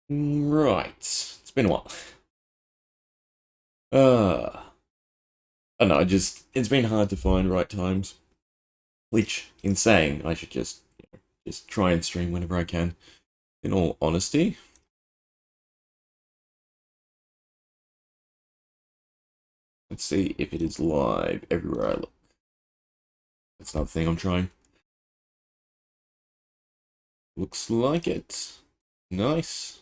Right. It's been a while. Uh, I don't know, it's been hard to find right times. Which, in saying, I should just try and stream whenever I can. In all honesty. Let's see if it is live everywhere I look. That's another thing I'm trying. Looks like it. Nice.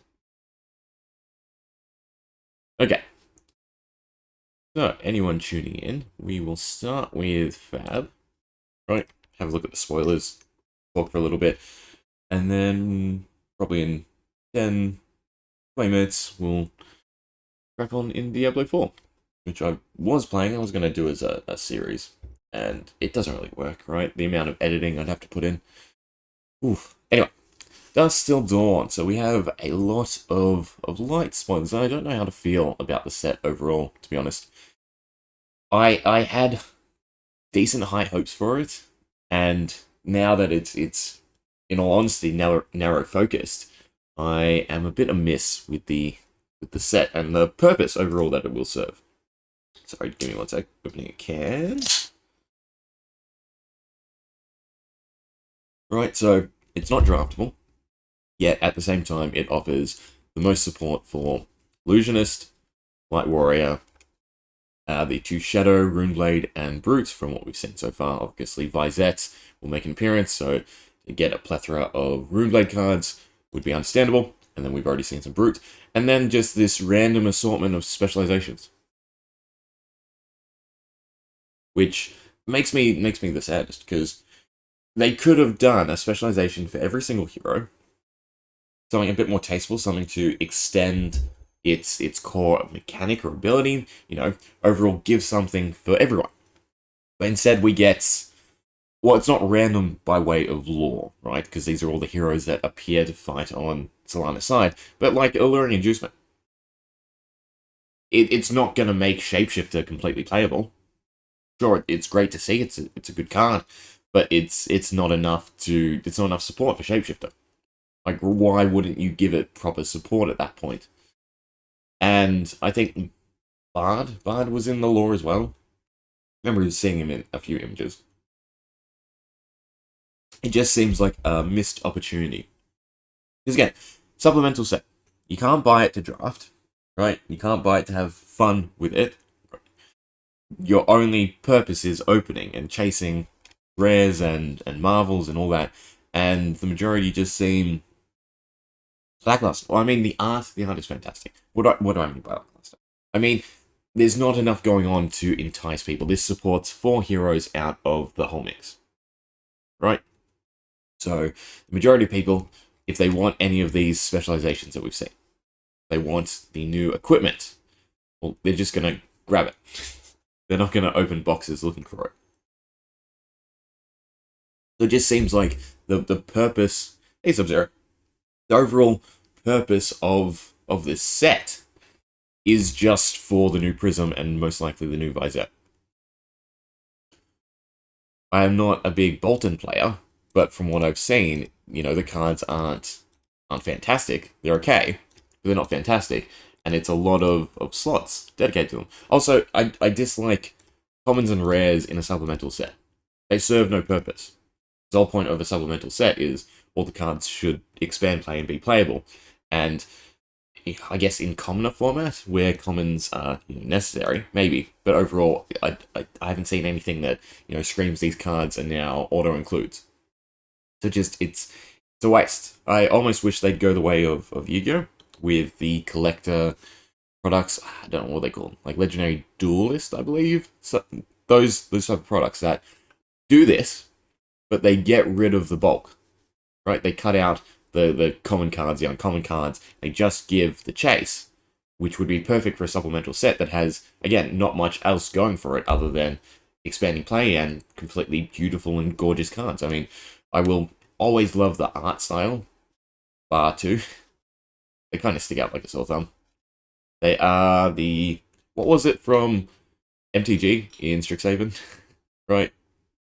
Okay. So, anyone tuning in, we will start with Fab. Right, have a look at the spoilers, talk for a little bit, and then probably in 10, 20 minutes, we'll crack on in Diablo 4, which I was playing. I was going to do as a series, and it doesn't really work, right? The amount of editing I'd have to put in. Oof. Anyway, Dusk Till Dawn. So we have a lot of light spoilers. I don't know how to feel about the set overall, to be honest. I had decent high hopes for it, and now that it's in all honesty narrow focused, I am a bit amiss with the set and the purpose overall that it will serve. Sorry, give me one sec. Opening a can. Right, so it's not draftable, yet at the same time it offers the most support for Illusionist, Light Warrior, the two Shadow, Runeblade, and Brute from what we've seen so far. Obviously, Visette will make an appearance, so to get a plethora of Runeblade cards would be understandable, and then we've already seen some Brute, and then just this random assortment of specializations, which makes me the saddest, because they could have done a specialization for every single hero, something a bit more tasteful, something to extend its core mechanic or ability, overall give something for everyone. But instead we get, well, it's not random by way of lore, right? Because these are all the heroes that appear to fight on Solana's side, but like Alluring Inducement. It's not going to make Shapeshifter completely playable. Sure, it's great to see, it's a good card, but it's not enough support for Shapeshifter. Like, why wouldn't you give it proper support at that point? And I think Bard was in the lore as well. I remember seeing him in a few images. It just seems like a missed opportunity. Because again, supplemental set. You can't buy it to draft, right? You can't buy it to have fun with it. Your only purpose is opening and chasing rares and marvels and all that. And the majority just seem lackluster. Well, I mean, the art is fantastic. What do I mean by lackluster? I mean, there's not enough going on to entice people. This supports 4 heroes out of the whole mix, right? So, the majority of people, if they want any of these specializations that we've seen, they want the new equipment, well, they're just going to grab it. They're not going to open boxes looking for it. So it just seems like the purpose, hey Sub-Zero, the overall purpose of this set is just for the new Prism and most likely the new Visette. I am not a big Bolton player, but from what I've seen, the cards aren't fantastic. They're okay, but they're not fantastic, and it's a lot of slots dedicated to them. Also, I dislike commons and rares in a supplemental set. They serve no purpose. The whole point of a supplemental set is all the cards should expand play and be playable, and I guess in commoner format, where commons are necessary, maybe. But overall, I haven't seen anything that screams these cards are now auto includes. So it's a waste. I almost wish they'd go the way of Yu-Gi-Oh! With the collector products. I don't know what they call them, like Legendary Duelist, I believe. So those type of products that do this, but they get rid of the bulk, right? They cut out the common cards, the uncommon cards. They just give the chase, which would be perfect for a supplemental set that has, again, not much else going for it other than expanding play and completely beautiful and gorgeous cards. I mean, I will always love the art style, bar 2. They kind of stick out like a sore thumb. They are what was it from MTG in Strixhaven, right?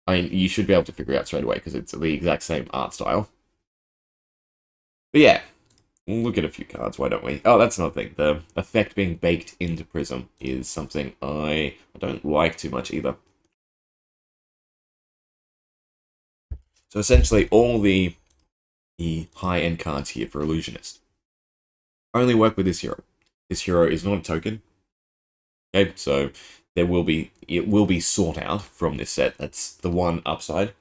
I mean, you should be able to figure it out straight away because it's the exact same art style. But yeah, we'll look at a few cards, why don't we? Oh, that's another thing. The effect being baked into Prism is something I don't like too much either. So essentially, all the high-end cards here for Illusionist only work with this hero. This hero is not a token. Okay, so it will be sought out from this set. That's the one upside.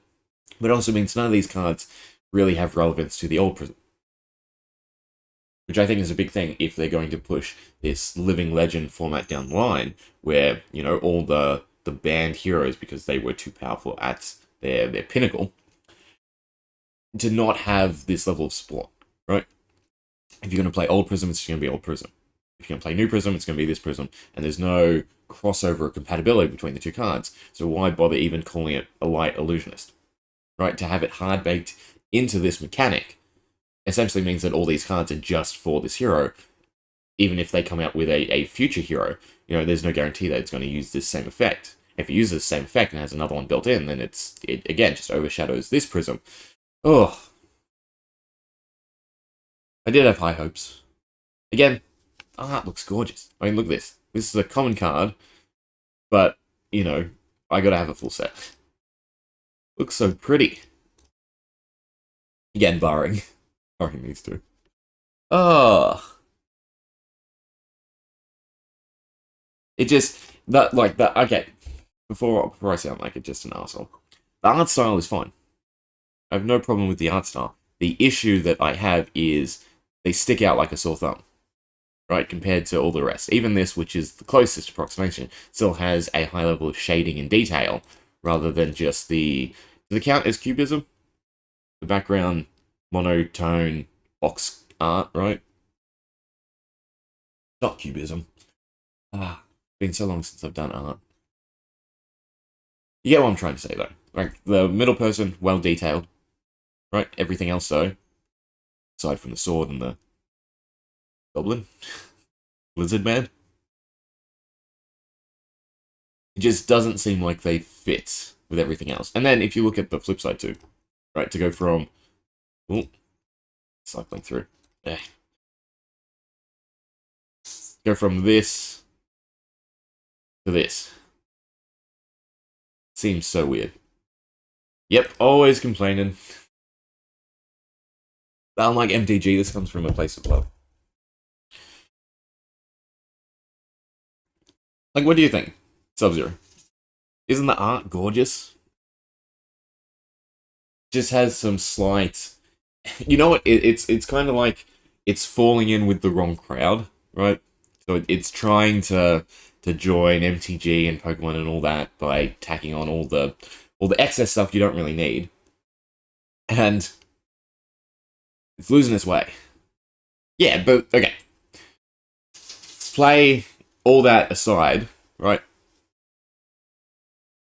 But it also means none of these cards really have relevance to the old Prism, which I think is a big thing if they're going to push this living legend format down the line, where, you know, all the banned heroes, because they were too powerful at their pinnacle, to not have this level of support, right? If you're going to play old Prism, it's going to be old Prism. If you're going to play new Prism, it's going to be this Prism, and there's no crossover or compatibility between the two cards, so why bother even calling it a light Illusionist? Right? To have it hard-baked into this mechanic essentially means that all these cards are just for this hero. Even if they come out with a future hero, you know, there's no guarantee that it's going to use this same effect. If it uses the same effect and has another one built in, then it again just overshadows this Prism. Oh, I did have high hopes. Again, art looks gorgeous. I mean, look at this. This is a common card, but, you know, I gotta have a full set. Looks so pretty. Again, barring these two. Oh. It just, okay. Before I sound like just an arsehole. The art style is fine. I have no problem with the art style. The issue that I have is they stick out like a sore thumb, right, compared to all the rest. Even this, which is the closest approximation, still has a high level of shading and detail, rather than just the... Does it count as cubism? The background, monotone, box art, right? Not cubism. Been so long since I've done art. You get what I'm trying to say, though. Like, the middle person, well detailed, right? Everything else, though, aside from the sword and the goblin, lizard man, it just doesn't seem like they fit with everything else. And then if you look at the flip side too, right, to go from, ooh, cycling through, go from this to this. Seems so weird. Yep, always complaining. Unlike MTG, this comes from a place of love. Like, what do you think, Sub-Zero? Isn't the art gorgeous? Just has some slight... You know what? It's kind of like it's falling in with the wrong crowd, right? So it's trying to join MTG and Pokemon and all that by tacking on all the excess stuff you don't really need, and it's losing its way. Yeah, but okay. Play all that aside, right?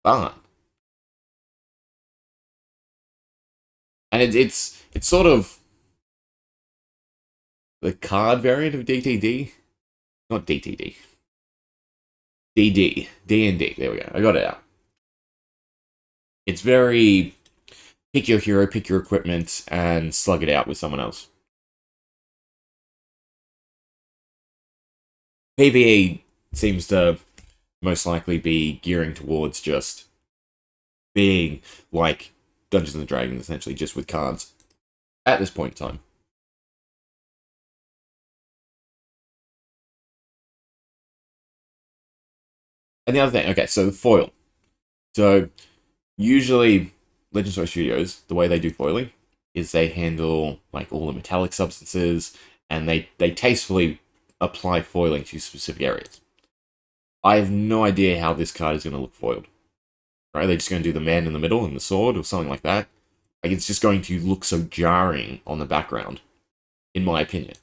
Art. And it's sort of the card variant of DTD. Not DTD. DD. D&D. There we go. I got it out. It's very pick your hero, pick your equipment, and slug it out with someone else. PvE seems to most likely be gearing towards just being like Dungeons and Dragons, essentially, just with cards at this point in time. And the other thing, okay, so the foil. So usually Legend Story Studios, the way they do foiling is they handle like all the metallic substances, and they tastefully apply foiling to specific areas. I have no idea how this card is going to look foiled. Right? They're just going to do the man in the middle and the sword or something like that. Like, it's just going to look so jarring on the background, in my opinion.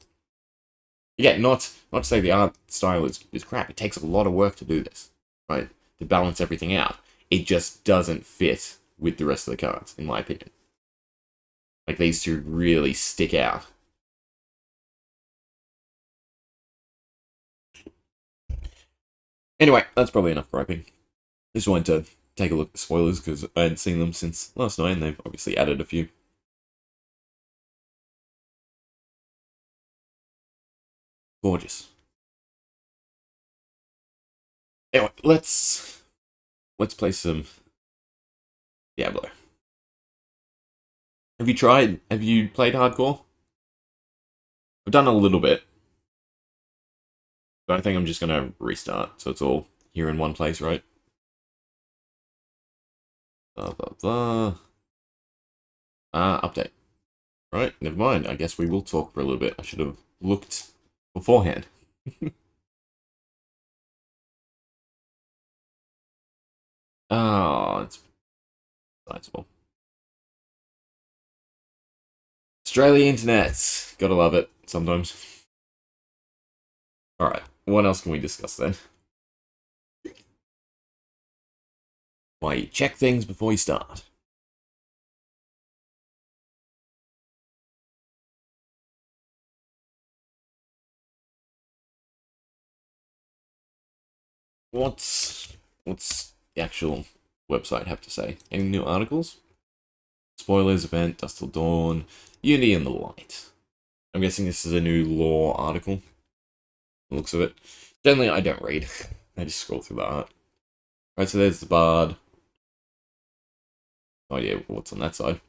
Again, not to say the art style is crap. It takes a lot of work to do this, right? To balance everything out. It just doesn't fit with the rest of the cards, in my opinion. Like, these two really stick out. Anyway, that's probably enough griping. Just wanted to take a look at the spoilers, because I hadn't seen them since last night, and they've obviously added a few. Gorgeous. Anyway, let's play some Diablo. Have you played hardcore? I've done a little bit. But I think I'm just gonna restart, so it's all here in one place, right? Blah blah blah. Update. Right, never mind. I guess we will talk for a little bit. I should have looked beforehand. Oh, it's sizable. Australia internet. Gotta love it sometimes. Alright, what else can we discuss then? Why you check things before you start. What's the actual website have to say? Any new articles? Spoilers, event, Dust Till Dawn, Unity and the Light. I'm guessing this is a new lore article. The looks of it. Generally, I don't read. I just scroll through the art. Right, so there's the bard. No idea what's on that side.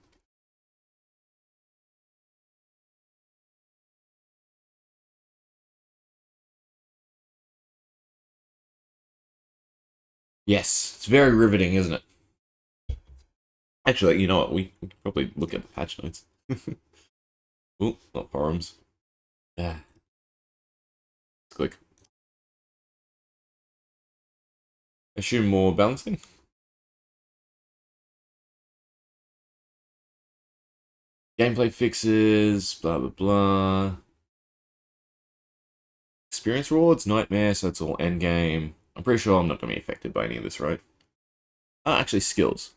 Yes, it's very riveting, isn't it? Actually, you know what? We can probably look at the patch notes. Oh, not forums. Yeah. Let's click. Assume more balancing. Gameplay fixes, blah blah blah. Experience rewards, nightmare, so it's all endgame. I'm pretty sure I'm not going to be affected by any of this, right? Actually, skills.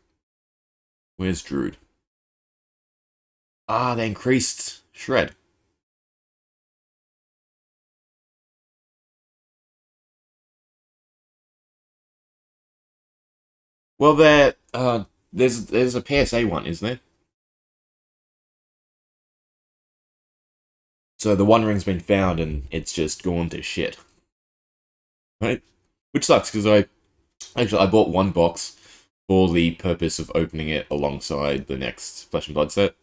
Where's Druid? They increased Shred. Well, there's a PSA one, isn't there? So the One Ring's been found and it's just gone to shit, right? Which sucks because I bought one box for the purpose of opening it alongside the next Flesh and Blood set.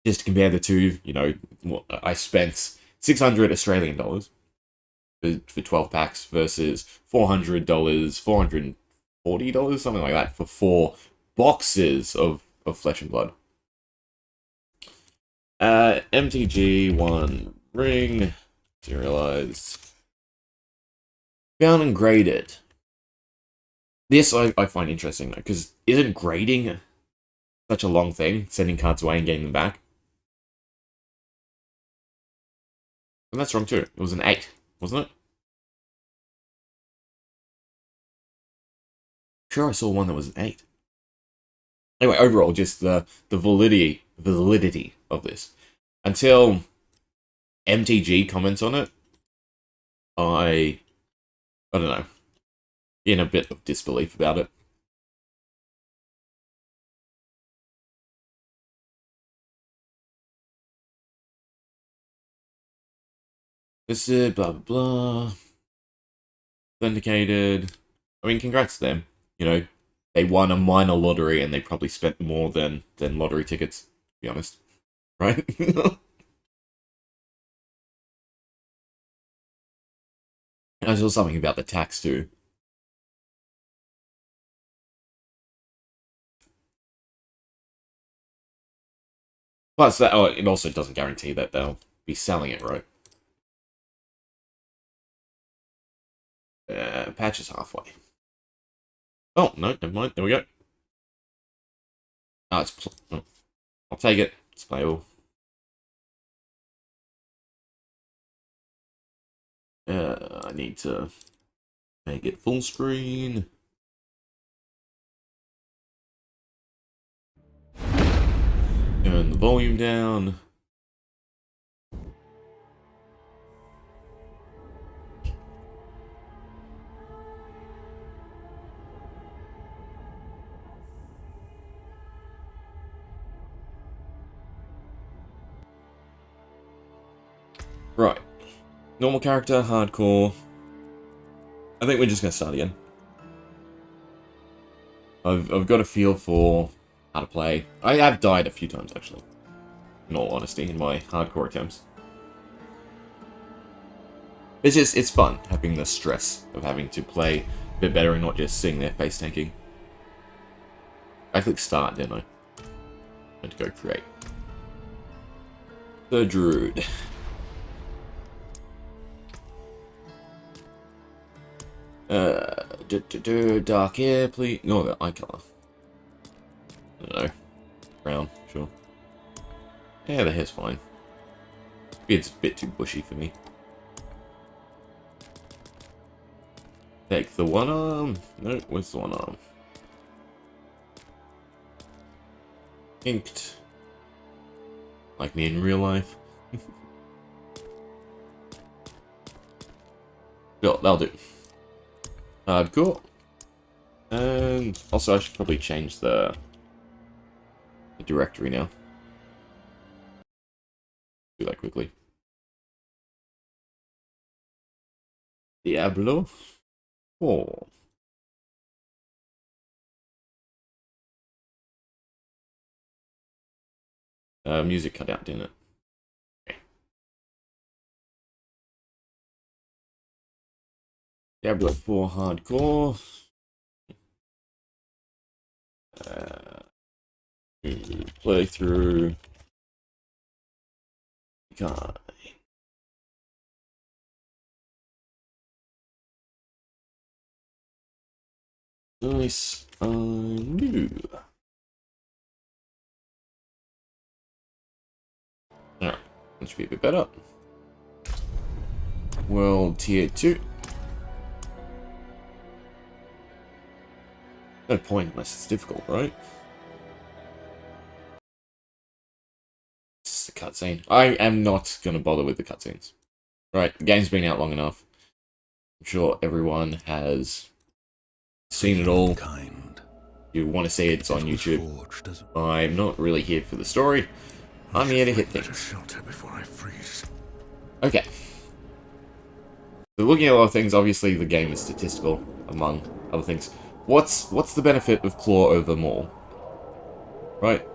Just to compare the two, I spent 600 Australian dollars for 12 packs versus $400, $440, something like that, for 4 boxes of Flesh and Blood. MTG One Ring serialized, found and graded. This I find interesting though, because isn't grading such a long thing, sending cards away and getting them back? And that's wrong too. It was an 8, wasn't it? Sure, I saw one that was an 8. Anyway, overall, just the validity of this. Until MTG comments on it, I don't know, in a bit of disbelief about it. This is blah blah blah. Authenticated. I mean, congrats to them. They won a minor lottery and they probably spent more than lottery tickets, to be honest. Right? I saw something about the tax too. Plus, it also doesn't guarantee that they'll be selling it, right? Patch is halfway. Oh, no, never mind. There we go. Oh, oh, I'll take it. It's playable. I need to make it full screen. Turn the volume down. Right. Normal character, hardcore. I think we're just gonna start again. I've got a feel for how to play. I have died a few times actually, in all honesty, in my hardcore attempts. It's fun having the stress of having to play a bit better and not just sitting there face tanking. I clicked start, didn't I? And to go create. The Druid. Dark air, please. No, the eye color. I don't know. Brown, sure. Yeah, the hair's fine. Beard's a bit too bushy for me. Take the one arm. No, where's the one arm? Inked. Like me in real life. Sure, that'll do. Hardcore. And also I should probably change the directory now. Do that quickly. Diablo 4. Music cut out, didn't it? Okay. Diablo 4 hardcore. Playthrough. God. Nice. New. Alright, that should be a bit better. World tier 2. No point unless it's difficult, right? It's the cutscene. I am not gonna bother with the cutscenes. Right, the game's been out long enough. I'm sure everyone has seen it all. You want to see it, it's on YouTube. I'm not really here for the story. I'm here to hit things. Okay. So looking at a lot of things, obviously the game is statistical, among other things. What's the benefit of Claw over Maul? Right?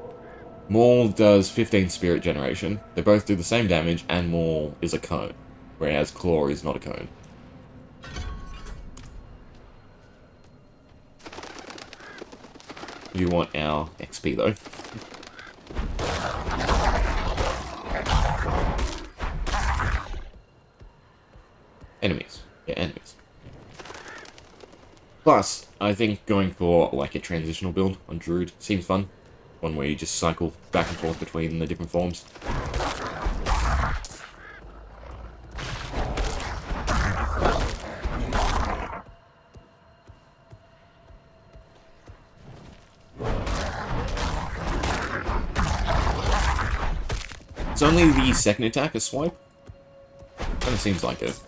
Maul does 15 spirit generation. They both do the same damage, and Maul is a cone. Whereas Claw is not a cone. You want our XP though. Enemies. Yeah, enemies. Plus, I think going for like a transitional build on Druid seems fun. One where you just cycle back and forth between the different forms. It's only the second attack a swipe? Kinda seems like it.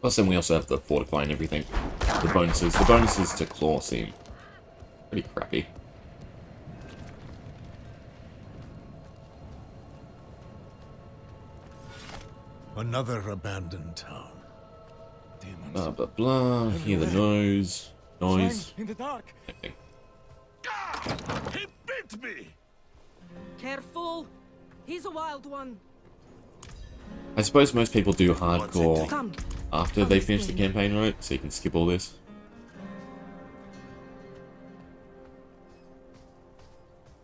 Plus then we also have the fortify and everything. The bonuses. The bonuses to Claw seem pretty crappy. Another abandoned town. Blah blah blah. Hear the noise. Noise. In the dark. Okay. He bit me! Careful. He's a wild one. I suppose most people do hardcore Come. after they finish the campaign, right? So you can skip all this.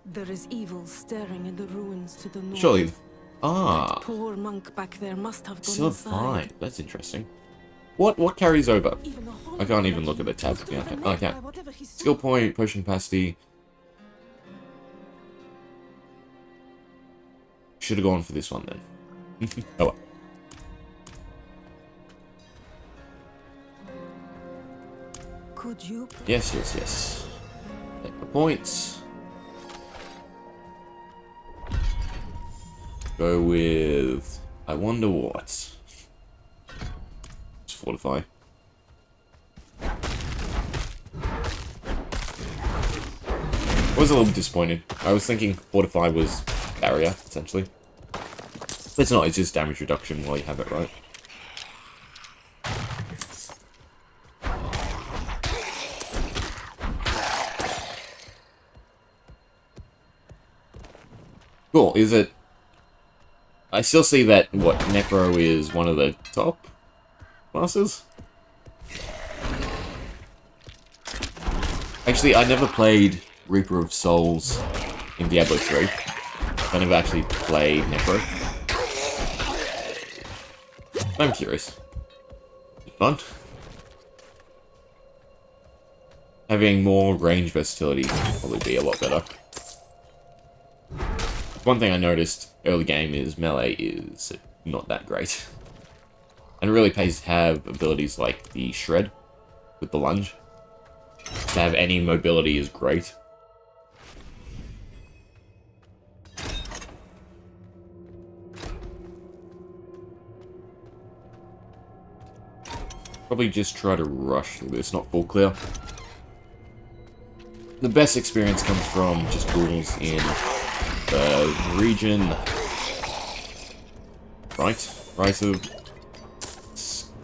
There is evil staring in the ruins to the north. Surely. Ah. That poor monk back there must have gone Still inside. fine. That's interesting. What carries over? Even the holy I can't even man look at the tab. was Yeah, driven I mad can. by whatever he saw. Skill point, potion capacity. Should have gone for this one then. Oh well. Could you? Yes, yes, yes. Take the points. Go with... I wonder what. Just fortify. I was a little disappointed. I was thinking Fortify was barrier, essentially. But it's not, it's just damage reduction while you have it right. Cool, is it... I still see that, what, Necro is one of the top classes? Actually, I never played Reaper of Souls in Diablo 3. I never actually played Necro. I'm curious. Fun. Having more range versatility would probably be a lot better. One thing I noticed early game is melee is not that great. And it really pays to have abilities like the shred with the lunge. To have any mobility is great. Probably just try to rush through this, not full clear. The best experience comes from just ghouls in the region right of...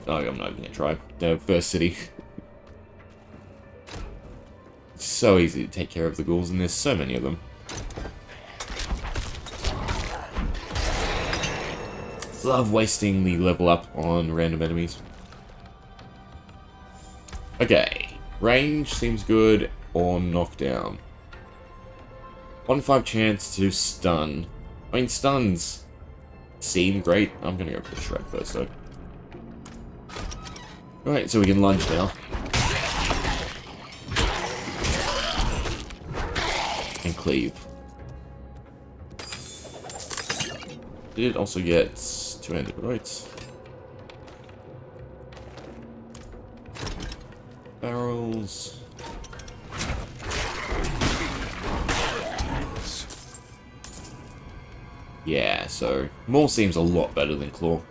Oh, I'm not even gonna try. The first city. It's so easy to take care of the ghouls, and there's so many of them. Love wasting the level up on random enemies. Okay, range seems good, or knockdown. 1 in 5 chance to stun. I mean, stuns seem great. I'm gonna go for the shred first, though. Alright, so we can lunge now. And cleave. Did also get 200, right? Barrels. Yeah, so Maul seems a lot better than Claw.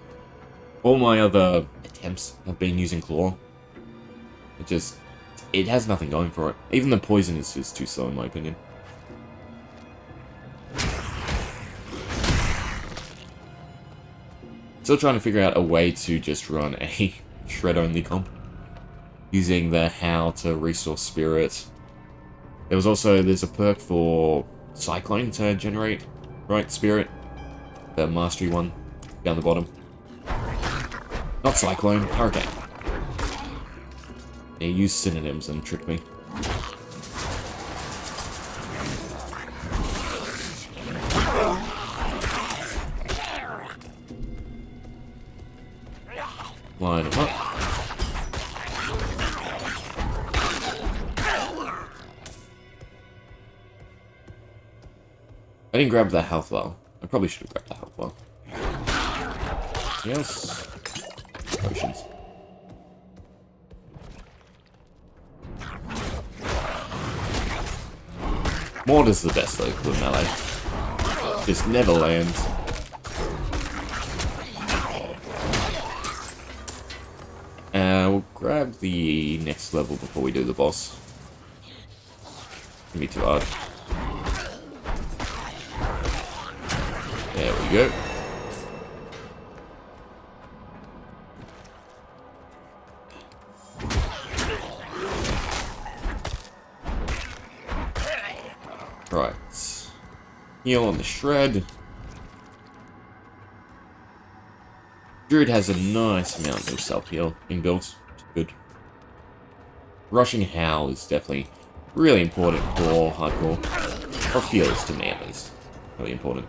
All my other attempts have been using Claw. It has nothing going for it. Even the poison is just too slow in my opinion. Still trying to figure out a way to just run a shred-only comp. Using the how to restore spirit. There's a perk for Cyclone to generate, right, spirit. The mastery one, down the bottom. Not Cyclone, Hurricane. They use synonyms and trick me. Line them up. I didn't grab the health well. I probably should have grabbed the health well. Yes. Potions. Mortar's the best though with melee. Just never lands. We'll grab the next level before we do the boss. Gonna be too hard. There we go. Right. Heal on the shred. Druid has a nice amount of self-heal inbuilt. Good. Rushing Howl is definitely really important for hardcore. Or feels to me at least. Really important.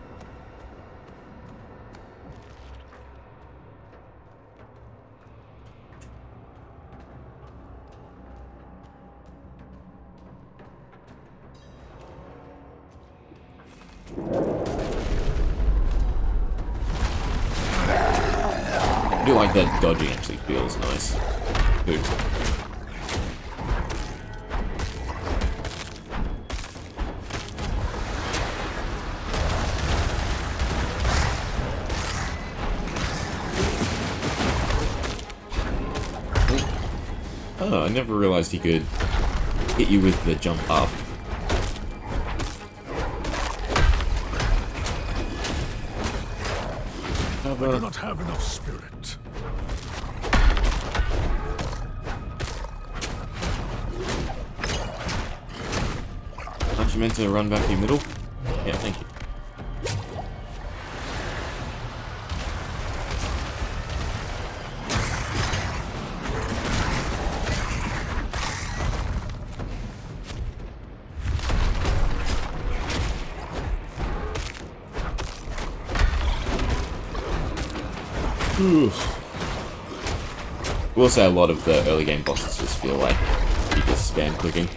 I do like that dodging actually feels nice. Good. Oh, I never realized he could hit you with the jump up. I do not have enough spirit. Aren't you meant to run back to your middle? Yeah, thank you. We'll say a lot of the early game bosses just feel like you just spam clicking.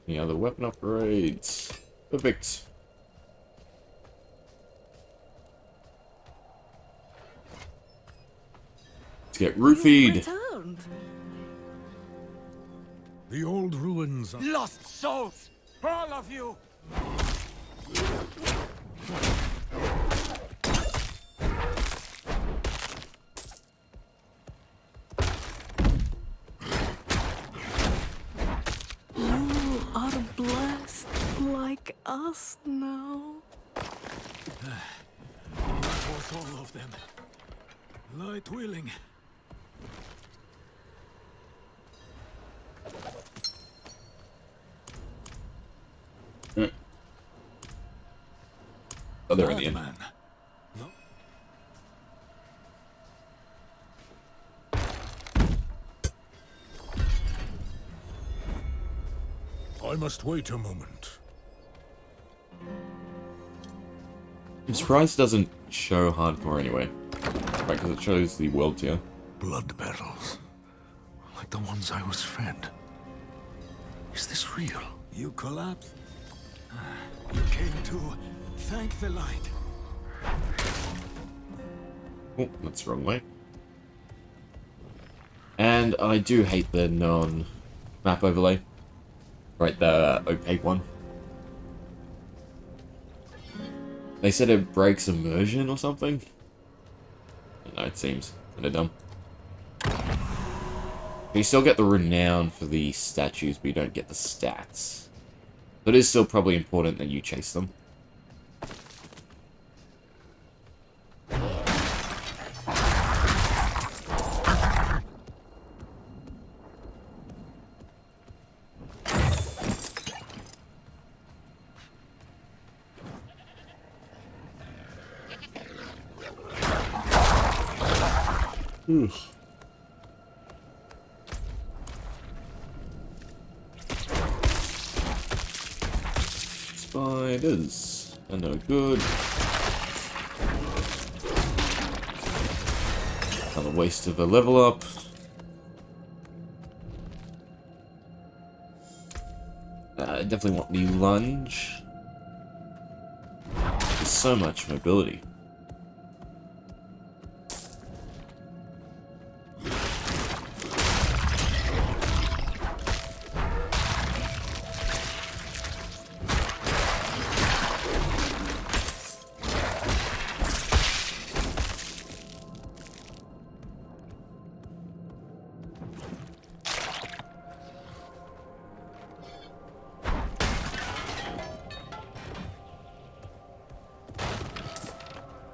Any other weapon upgrades? Perfect. Let's get roofied. Returned. The old ruins are... Lost souls! All of you! You are blessed like us now. That was all of them. Light willing. Oh, they're in the end. Man. No. I must wait a moment. I'm surprised it doesn't show hardcore anyway. Right, because it shows the world tier. Blood battles. Like the ones I was fed. Is this real? You collapsed. You came to thank the light. Oh, that's the wrong way. And I do hate the non-map overlay. Right, the opaque one. They said it breaks immersion or something? I don't know, it seems kind of dumb. You still get the renown for the statues, but you don't get the stats. But it is still probably important that you chase them. Spiders are no good. Another waste of a level up. Definitely want the lunge. There's so much mobility.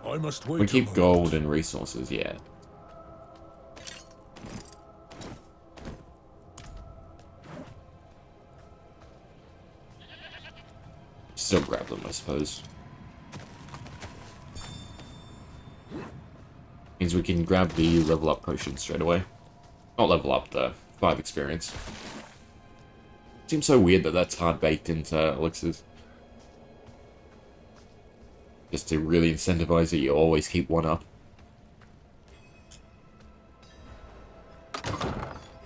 I must wait We a keep moment. gold and resources, yeah. Still grab them, I suppose. Means we can grab the level up potion straight away. Not level up, the 5 experience. Seems so weird that that's hard baked into elixirs. Just to really incentivize that you always keep one up.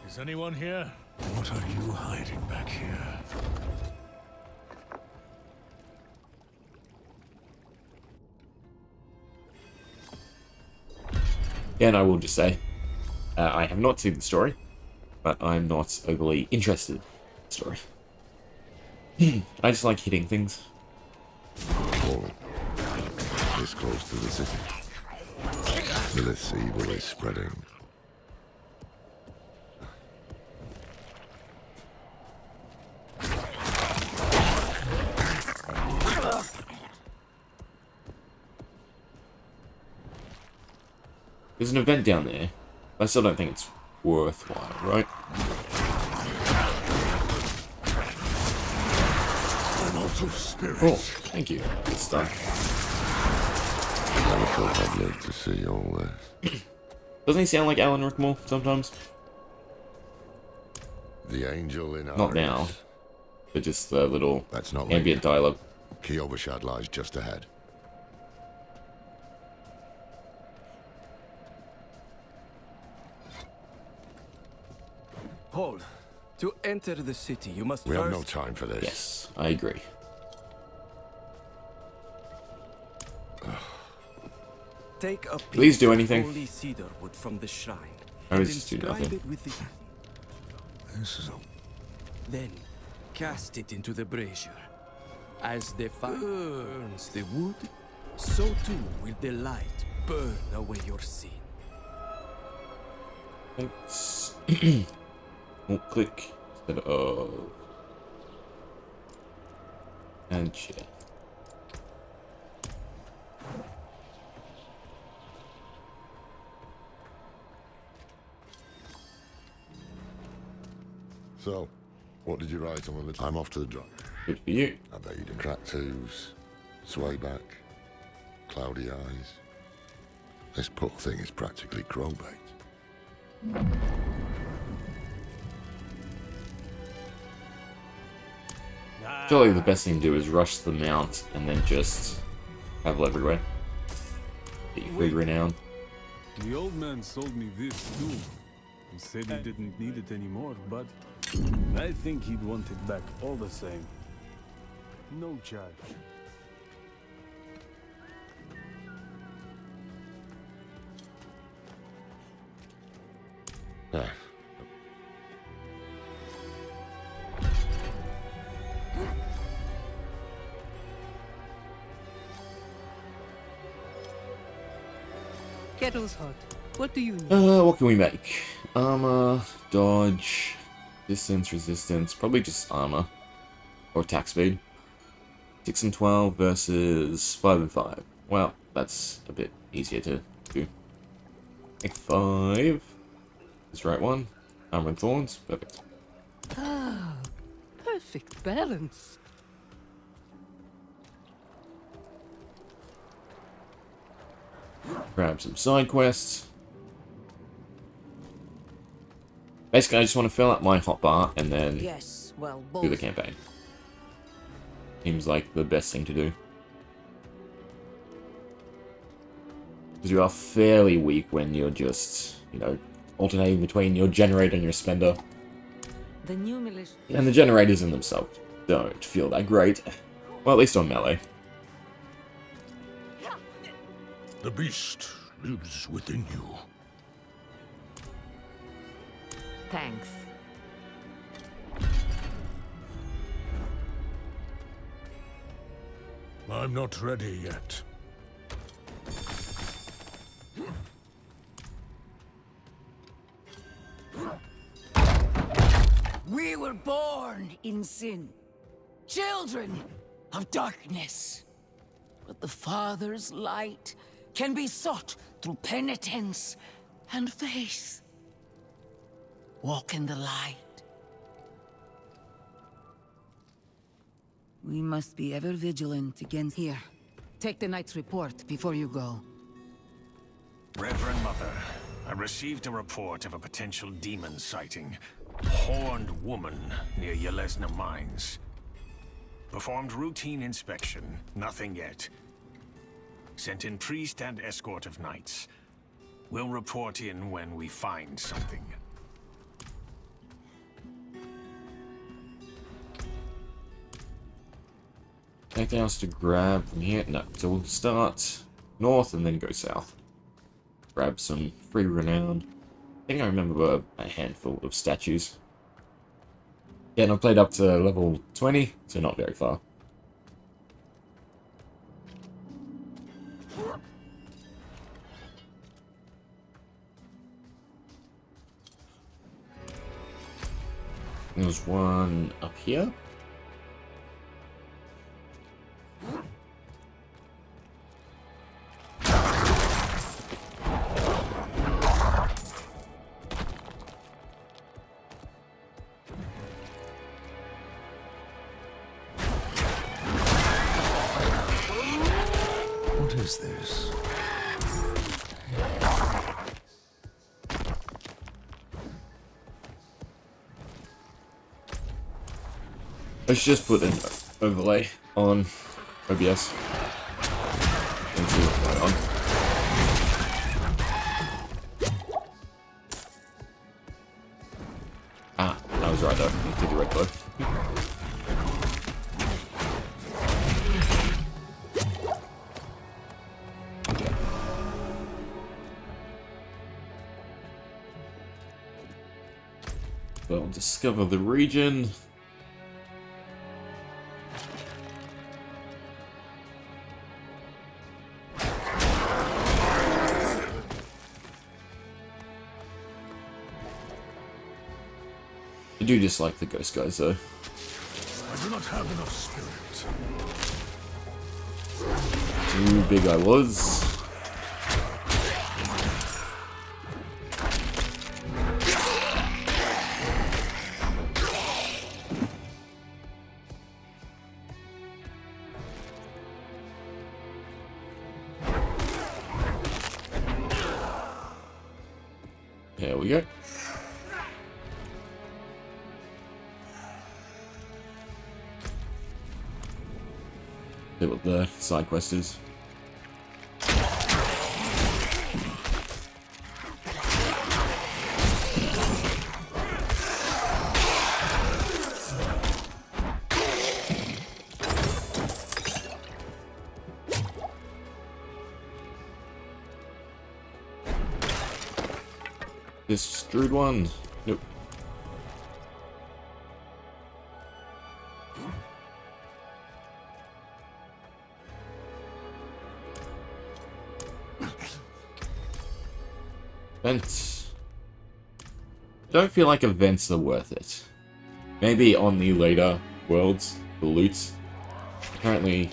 Is anyone here? What are you hiding back here? Yeah, and I will just say, I have not seen the story, but I'm not overly interested in the story. I just like hitting things. Falling. This close to the city. Lilith's evil is spreading. There's an event down there. I still don't think it's worthwhile, right? Oh, thank you. Good stuff. Never thought I'd live to see all this. Doesn't he sound like Alan Rickmore sometimes? The angel in Not now, Iris. but just the little That's not ambient dialogue. Key Overshad lies just ahead. Hold. To enter the city, you must We first... have no time for this. Yes, I agree. Take a Please piece do of anything. holy cedar wood from the shrine. I and was just do inscribe nothing. it with the... This is a... Then cast it into the brazier. As the fire burns the wood, so too will the light burn away your sin. Thanks. Oh, click instead of and chat. So, what did you write on the list? I'm off to the drop. Good for you. I bet you didn't. Cracked hooves, sway back, cloudy eyes. This poor thing is practically crow bait. Surely the best thing to do is rush the mount and then just travel everywhere. Get your free renown. The old man sold me this too. He said he didn't need it anymore, but I think he'd want it back all the same. No charge. Ah, Kettle's hot. What do you need? What can we make? Armor, dodge, distance, resistance, probably just armor. Or attack speed. 6 and 12 versus 5 and 5. Well, that's a bit easier to do. Make 5. Is the right one. Armor and thorns. Perfect. Ah, perfect balance. Grab some side quests. Basically, I just want to fill up my hotbar and then Yes, well, do the both. campaign. Seems like the best thing to do. Because you are fairly weak when you're just, you know, alternating between your generator and your spender. The new militia. And the generators in themselves don't feel that great. Well, at least on melee. the beast lives within you. Thanks. I'm not ready yet. We were born in sin, children of darkness. But the Father's light can be sought through penitence and faith. Walk in the light. We must be ever vigilant against... Here, take the knight's report before you go. Reverend Mother, I received a report of a potential demon sighting. A horned woman near Yelesna Mines. Performed routine inspection, nothing yet. Sent in priest and escort of knights. We'll report in when we find something. Anything else to grab from here? No. So we'll start north and then go south. Grab some free renown. think I remember a handful of statues. Yeah, and I've played up to level 20, so not very far. There's one up here. What is this? I should just put an overlay on OBS and see what's going on. Ah, I was right though. I did the red glow. Well, discover the region. I do dislike the ghost guys though. I do not have enough spirit. Too big I was. There we go. See what the side quest is. This screwed one. Nope. Vents. Don't feel like events are worth it. Maybe on the later worlds, the loots. Apparently,